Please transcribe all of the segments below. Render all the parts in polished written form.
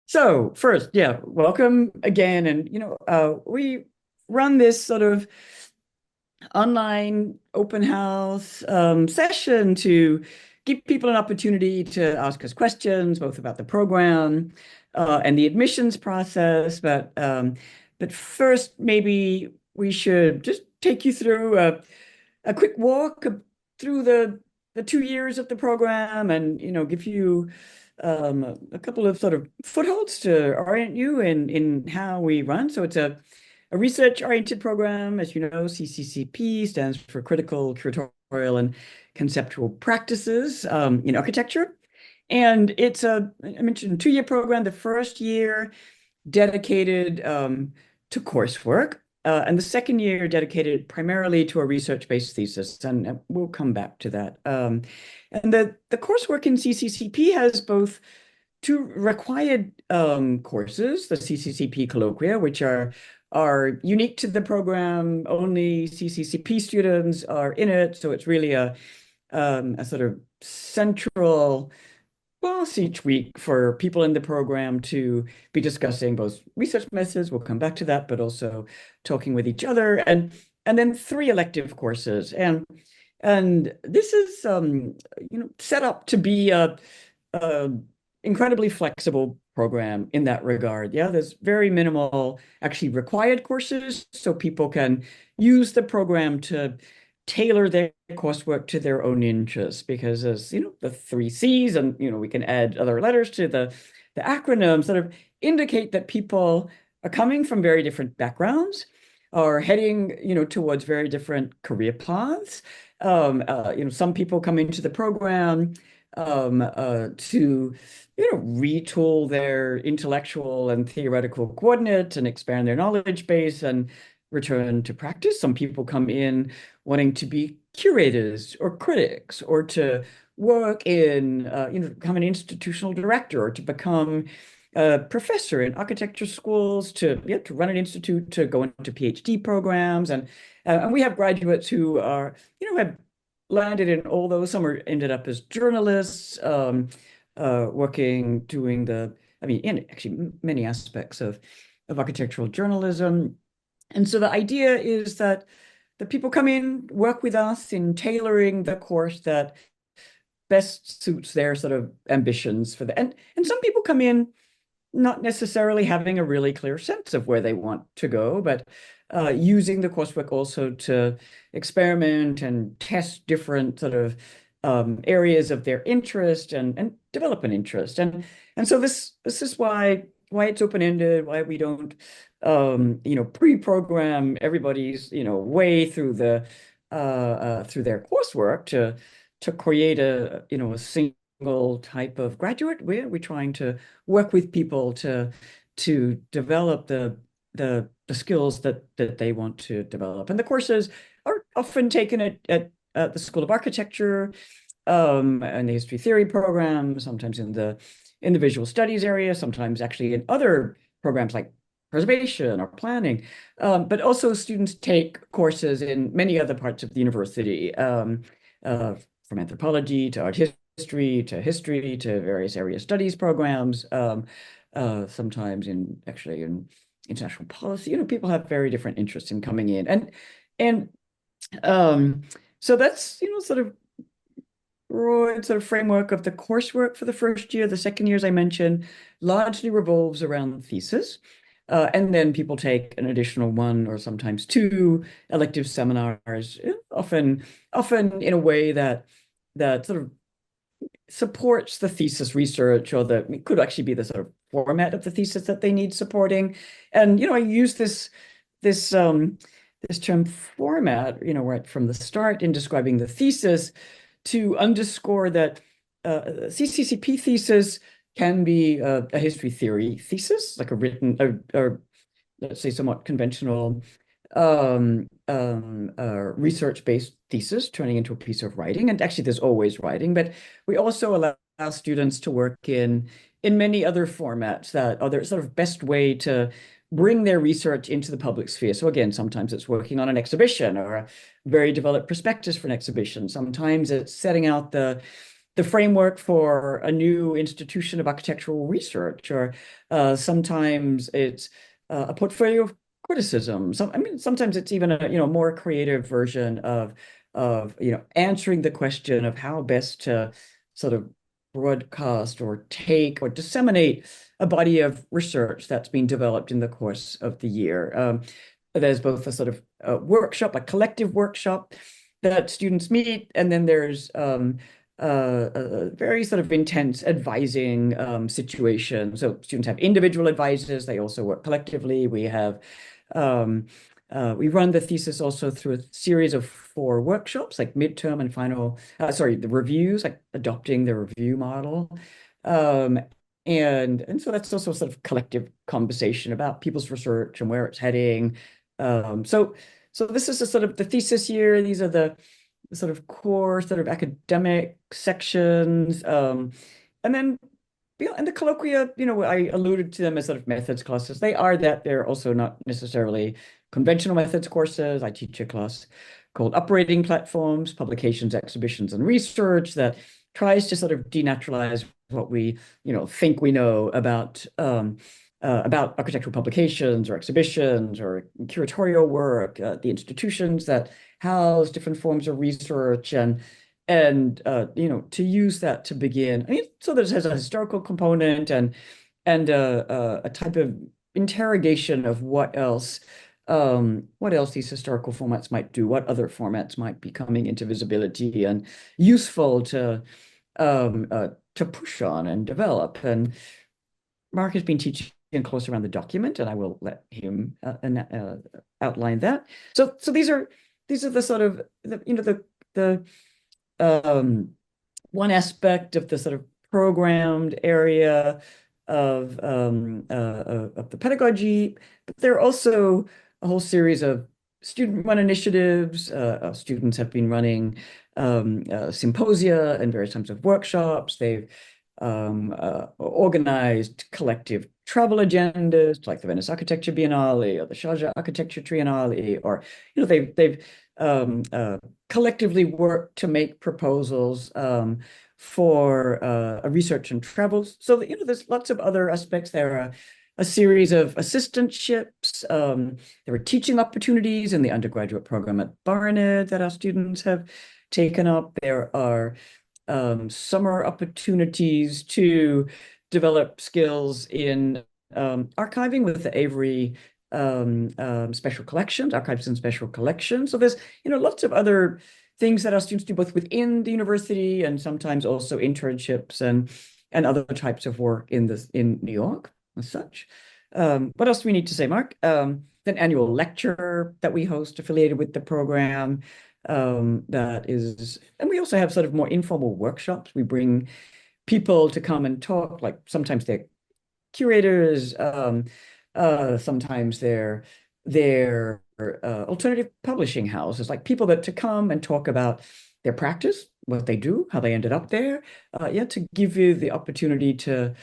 So first, yeah, welcome again. And we run this sort of online open house session to give people an opportunity to ask us questions, both about the program and the admissions process. But first, maybe we should just take you through a quick walk through the 2 years of the program, and give you a couple of sort of footholds to orient you in how we run. So it's a research-oriented program. As you know, CCCP stands for Critical, Curatorial, and Conceptual Practices in Architecture. And it's I mentioned, 2-year program. The first year dedicated to coursework, and the second year dedicated primarily to a research-based thesis, and we'll come back to that. And the coursework in CCCP has both two required courses, the CCCP colloquia, which are unique to the program. Only CCCP students are in it, so it's really a sort of central class each week for people in the program to be discussing both research methods, we'll come back to that, but also talking with each other, and then 3 elective courses. And this is set up to be a incredibly flexible program in that regard. Yeah, there's very minimal actually required courses, so people can use the program to tailor their coursework to their own interests, because as the 3 C's, and we can add other letters to the acronym, sort of indicate that people are coming from very different backgrounds, are heading towards very different career paths. Some people come into the program to retool their intellectual and theoretical coordinates and expand their knowledge base and return to practice. Some people come in wanting to be curators or critics, or to work in, become an institutional director, or to become a professor in architecture schools, to run an institute, to go into PhD programs. And we have graduates who are, have landed in all those. Some are ended up as journalists, working, doing in actually many aspects of architectural journalism. And so the idea is that the people come in, work with us in tailoring the course that best suits their sort of ambitions for the, and some people come in not necessarily having a really clear sense of where they want to go, but using the coursework also to experiment and test different sort of areas of their interest, and develop an interest. And so this is why it's open-ended, why we don't pre-program everybody's way through through their coursework to create a single type of graduate. We're trying to work with people to develop the skills that they want to develop. And the courses are often taken at the School of Architecture, and the history theory program, sometimes in the visual studies area, sometimes actually in other programs like preservation or planning. But also students take courses in many other parts of the university, from anthropology to art history to various area studies programs, sometimes in international policy. People have very different interests in coming in. And so that's, sort of broad sort of framework of the coursework for the first year. The second year, as I mentioned, largely revolves around the thesis. And then people take an additional 1 or sometimes 2 elective seminars, often in a way that sort of supports the thesis research, or it could actually be the sort of format of the thesis that they need supporting. And I use this term format, right from the start in describing the thesis, to underscore that CCCP thesis can be a history theory thesis, like a written, or let's say somewhat conventional research-based thesis turning into a piece of writing. And actually, there's always writing, but we also allow students to work in many other formats that are their sort of best way to bring their research into the public sphere. So again, sometimes it's working on an exhibition or a very developed prospectus for an exhibition. Sometimes it's setting out the the framework for a new institution of architectural research, or sometimes it's a portfolio of criticism. I mean, sometimes it's even a more creative version of answering the question of how best to sort of broadcast or take or disseminate a body of research that's been developed in the course of the year. There's both a sort of workshop, a collective workshop that students meet, and then there's a very sort of intense advising situation. So students have individual advisors. They also work collectively. We run the thesis also through a series of 4 workshops, like midterm and final, the reviews, like adopting the review model. Um, and so that's also sort of collective conversation about people's research and where it's heading. So this is a sort of the thesis year. These are the sort of core sort of academic sections. And then and the colloquia, I alluded to them as sort of methods classes. They are that. They're also not necessarily conventional methods courses. I teach a class called Operating Platforms, Publications, Exhibitions, and Research that tries to sort of denaturalize what we, think we know about architectural publications or exhibitions or curatorial work, the institutions that house different forms of research, and to use that to begin. I mean, so this has a historical component and a type of interrogation of what else these historical formats might do, what other formats might be coming into visibility and useful to push on and develop. And Mark has been teaching close around the document, and I will let him outline that. So these are the sort of the one aspect of the sort of programmed area of the pedagogy, but there are also a whole series of student-run initiatives. Students have been running symposia and various types of workshops. They've organized collective travel agendas, like the Venice Architecture Biennale or the Sharjah Architecture Triennale, or they've collectively worked to make proposals for a research and travels. So there's lots of other aspects. There are a series of assistantships. There are teaching opportunities in the undergraduate program at Barnard that our students have taken up. There are summer opportunities to develop skills in archiving with the Avery special collections, archives and special collections. So there's lots of other things that our students do both within the university and sometimes also internships and other types of work in New York as such. What else do we need to say, Mark? An annual lecture that we host affiliated with the program. And we also have sort of more informal workshops. We bring people to come and talk, like sometimes they're curators, sometimes they're alternative publishing houses, like people to come and talk about their practice, what they do, how they ended up there, to give you the opportunity to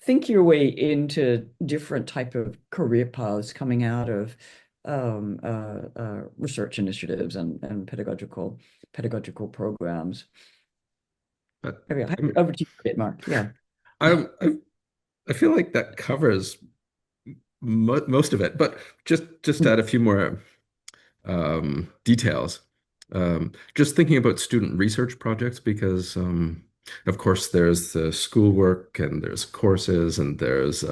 think your way into different type of career paths coming out of research initiatives and pedagogical programs. Over to you a bit, Mark. Yeah. I feel like that covers most of it, but just add a few more details. Just thinking about student research projects, because of course there's the schoolwork and there's courses and there's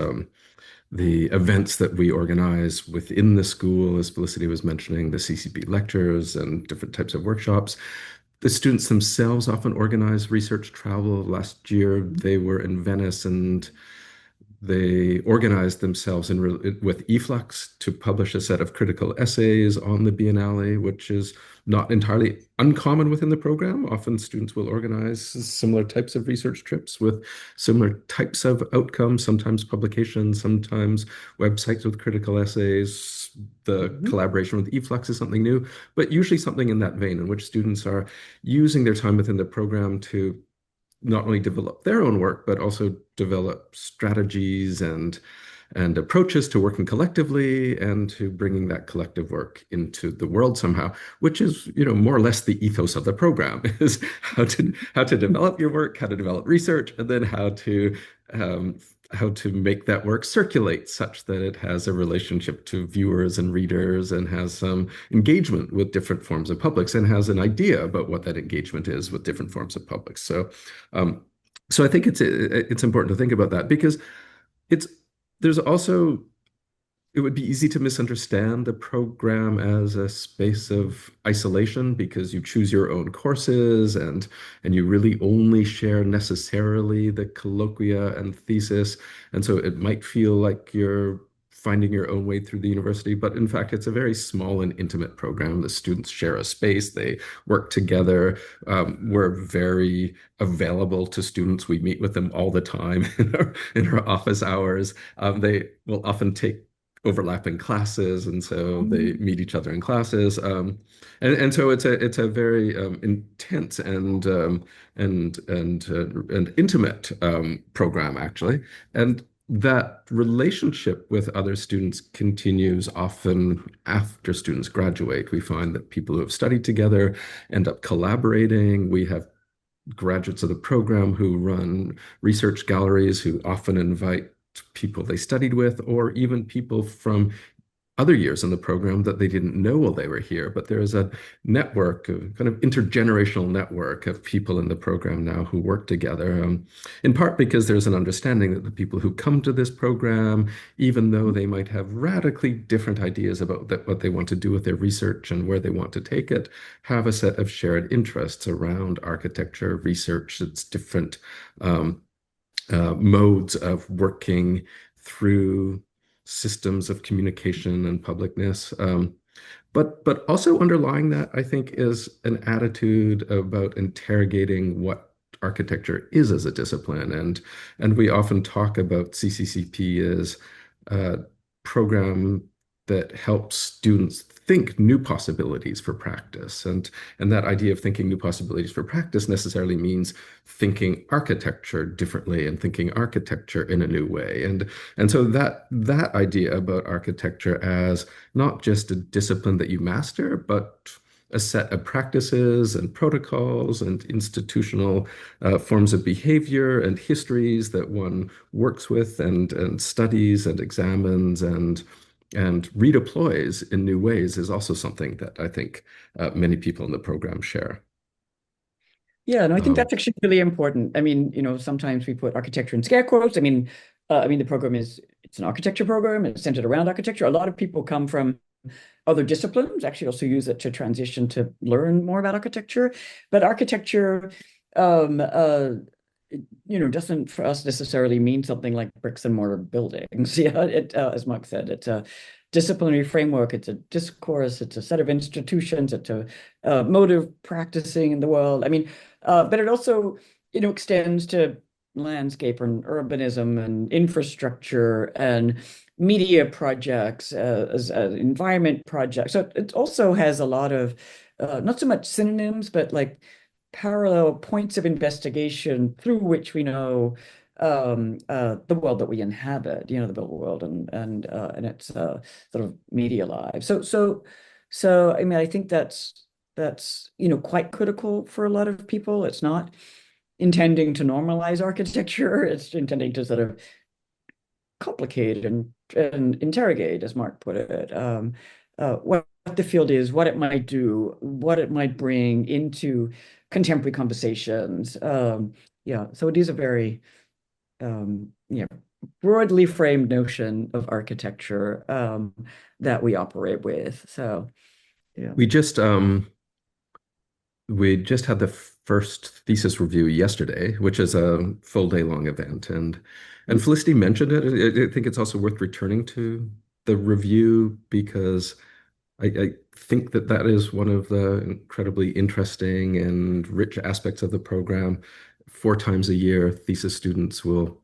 the events that we organize within the school, as Felicity was mentioning, the CCP lectures and different types of workshops. The students themselves often organize research travel. Last year, they were in Venice and they organized themselves with eFlux to publish a set of critical essays on the Biennale, which is not entirely uncommon within the program. Often students will organize similar types of research trips with similar types of outcomes, sometimes publications, sometimes websites with critical essays. The collaboration with eFlux is something new, but usually something in that vein in which students are using their time within the program to not only develop their own work, but also develop strategies and and approaches to working collectively and to bringing that collective work into the world somehow, which is, more or less the ethos of the program is how to develop your work, how to develop research, and then um, how to make that work circulate such that it has a relationship to viewers and readers and has some engagement with different forms of publics and has an idea about what that engagement is with different forms of publics. Um, so I think it's important to think about that because it's there's also it would be easy to misunderstand the program as a space of isolation because you choose your own courses and you really only share necessarily the colloquia and thesis. And so it might feel like you're finding your own way through the university, but in fact, it's a very small and intimate program. The students share a space, they work together. We're very available to students. We meet with them all the time in our office hours. They will often take overlapping classes, and so they Mhm. meet each other in classes. And so it's a very intense and intimate program actually, and that relationship with other students continues often after students graduate. We find that people who have studied together end up collaborating. We have graduates of the program who run research galleries who often invite people they studied with or even people from other years in the program that they didn't know while they were here. But there is a network, a kind of intergenerational network of people in the program now who work together, in part because there's an understanding that the people who come to this program, even though they might have radically different ideas about what they want to do with their research and where they want to take it, have a set of shared interests around architecture research. It's different um, modes of working through systems of communication and publicness. But also underlying that, I think, is an attitude about interrogating what architecture is as a discipline. And we often talk about CCCP as a program that helps students think new possibilities for practice. And that idea of thinking new possibilities for practice necessarily means thinking architecture differently and thinking architecture in a new way. And so that idea about architecture as not just a discipline that you master, but a set of practices and protocols and institutional forms of behavior and histories that one works with and studies and examines and redeploys in new ways is also something that I think many people in the program share. Yeah, no, I think Um, that's actually really important. I mean, sometimes we put architecture in scare quotes. I mean, the program it's an architecture program. It's centered around architecture. A lot of people come from other disciplines, actually also use it to transition to learn more about architecture. But architecture, um, uh, doesn't for us necessarily mean something like bricks and mortar buildings. Yeah, as Mark said, it's a disciplinary framework. It's a discourse. It's a set of institutions. It's a mode of practicing in the world. I mean, but it also, extends to landscape and urbanism and infrastructure and media projects, as environment projects. So it also has a lot of not so much synonyms, but like parallel points of investigation through which we know the world that we inhabit, the built world and its sort of media lives. So I mean, I think that's quite critical for a lot of people. It's not intending to normalize architecture. It's intending to sort of complicate and interrogate, as Mark put it, what the field is, what it might do, what it might bring into contemporary conversations. Yeah, so it is a very broadly framed notion of architecture that we operate with. So yeah. we just we just had the first thesis review yesterday, which is a full day long event, and Felicity mentioned it. I think it's also worth returning to the review because I think that is one of the incredibly interesting and rich aspects of the program. 4 times a year, thesis students will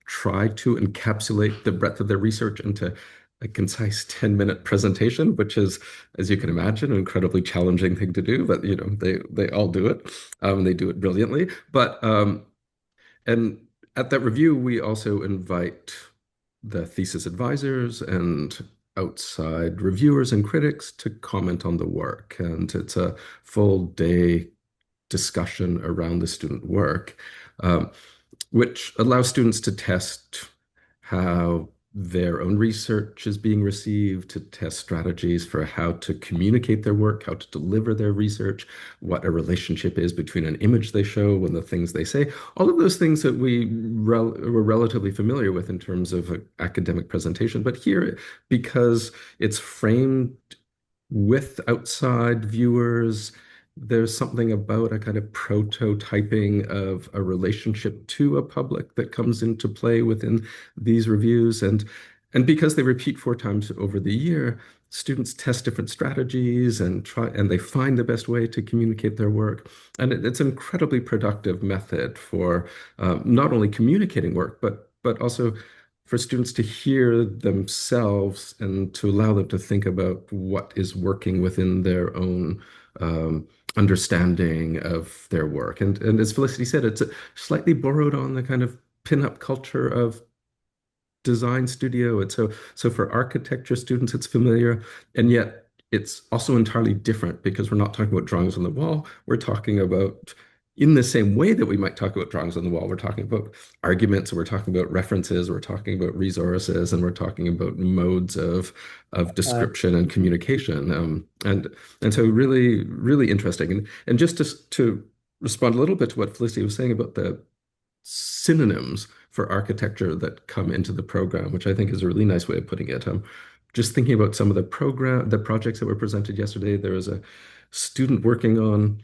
try to encapsulate the breadth of their research into a concise 10-minute presentation, which is, as you can imagine, an incredibly challenging thing to do, but they all do it. They do it brilliantly. But and at that review, we also invite the thesis advisors and outside reviewers and critics to comment on the work. And it's a full day discussion around the student work, um, which allows students to test how their own research is being received, to test strategies for how to communicate their work, how to deliver their research, what a relationship is between an image they show and the things they say. All of those things that were relatively familiar with in terms of academic presentation. But here, because it's framed with outside viewers, there's something about a kind of prototyping of a relationship to a public that comes into play within these reviews. And because they repeat 4 times over the year, students test different strategies and try, and they find the best way to communicate their work. And it's an incredibly productive method for not only communicating work, but also for students to hear themselves and to allow them to think about what is working within their own understanding of their work. And as Felicity said, it's slightly borrowed on the kind of pinup culture of design studio. And so for architecture students, it's familiar, and yet it's also entirely different because we're not talking about drawings on the wall. We're talking about, in the same way that we might talk about drawings on the wall, we're talking about arguments, we're talking about references, we're talking about resources, and we're talking about modes of description and communication. And so really, really interesting. And just to respond a little bit to what Felicity was saying about the synonyms for architecture that come into the program, which I think is a really nice way of putting it. Just thinking about some of the projects that were presented yesterday. There was a student working on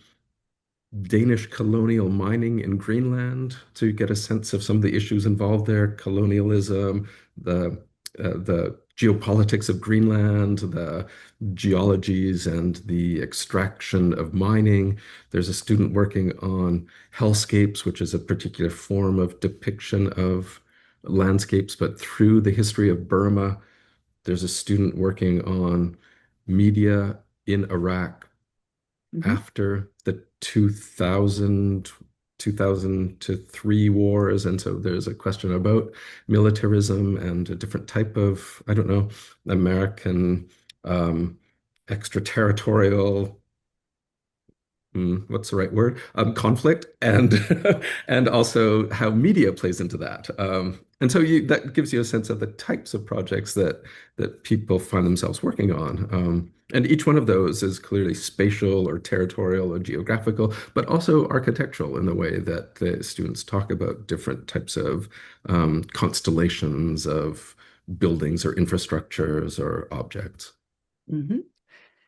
Danish colonial mining in Greenland to get a sense of some of the issues involved there, colonialism, the geopolitics of Greenland, the geologies and the extraction of mining. There's a student working on hellscapes, which is a particular form of depiction of landscapes, but through the history of Burma. There's a student working on media in Iraq after the 2000 to 3 wars. And so there's a question about militarism and a different type of, I don't know, American extraterritorial, what's the right word? Conflict, and and also how media plays into that. And so that gives you a sense of the types of projects that people find themselves working on. And each one of those is clearly spatial or territorial or geographical, but also architectural in the way that the students talk about different types of constellations of buildings or infrastructures or objects. And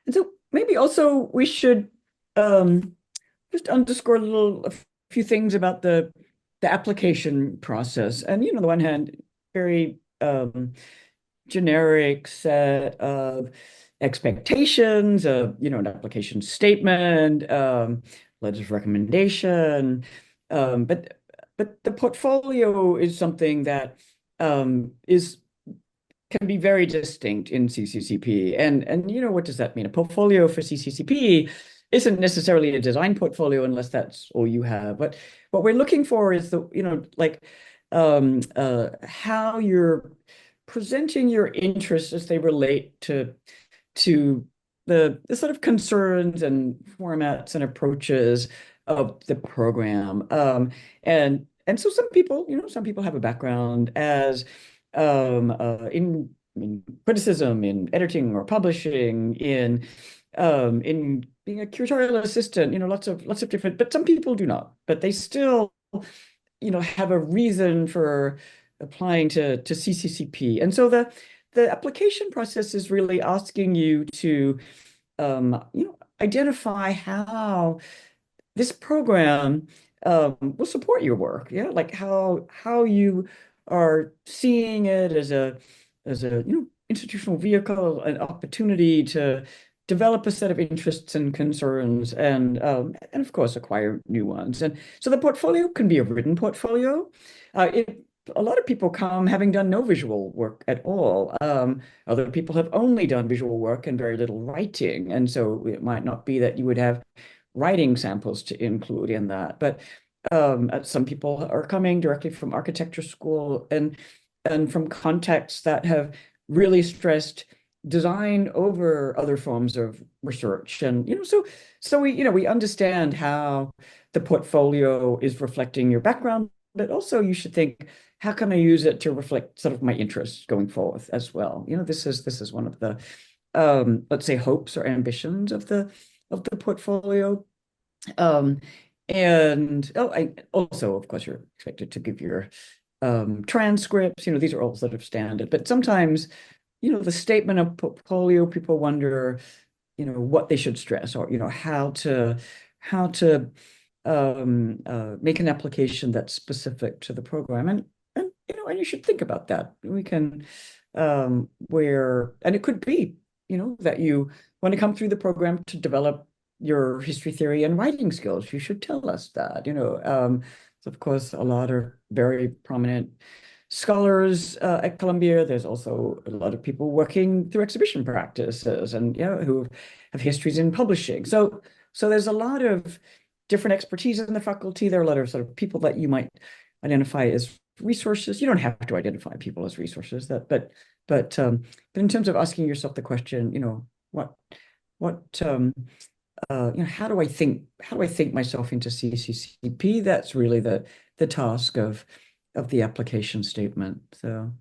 so maybe also we should just underscore a few things about the application process. And on the one hand, very generic set of expectations of an application statement, letters of recommendation, but the portfolio is something that is can be very distinct in CCCP. And what does that mean? A portfolio for CCCP isn't necessarily a design portfolio unless that's all you have. But what we're looking for is how you're presenting your interests as they relate to the sort of concerns and formats and approaches of the program. And so some people have a background as in criticism, in editing or publishing, in being a curatorial assistant, lots of different, but some people do not, but they still, have a reason for applying to CCCP. And so the application process is really asking you to, identify how this program will support your work. Yeah, like how you are seeing it as a institutional vehicle, an opportunity to develop a set of interests and concerns, and of course acquire new ones. And so the portfolio can be a written portfolio. A lot of people come having done no visual work at all. Other people have only done visual work and very little writing, and so it might not be that you would have writing samples to include in that. But some people are coming directly from architecture school, and and from contexts that have really stressed design over other forms of research. And, so we understand how the portfolio is reflecting your background, but also you should think, how can I use it to reflect sort of my interests going forth as well? This is one of the let's say hopes or ambitions of the portfolio. Um, and I also, of course, you're expected to give your transcripts. These are all sort of standard, but sometimes, the statement of portfolio, people wonder, what they should stress, or how to make an application that's specific to the program, and you should think about that. We can and it could be, that you want to come through the program to develop your history theory and writing skills. You should tell us that. So of course, a lot of very prominent scholars at Columbia. There's also a lot of people working through exhibition practices, and who have histories in publishing. So there's a lot of different expertise in the faculty. There are a lot of sort of people that you might identify as resources. You don't have to identify people as resources, but in terms of asking yourself the question, what how do I think myself into CCCP? That's really the task of the application statement. So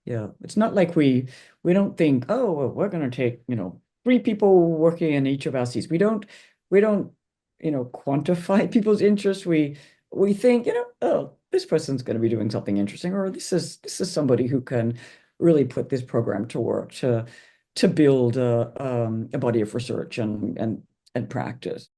yeah, it's not like we don't think, oh, well, we're going to take, 3 people working in each of our seats. We don't quantify people's interests. We think, oh, this person's going to be doing something interesting, or this is somebody who can really put this program to work to build a body of research and practice.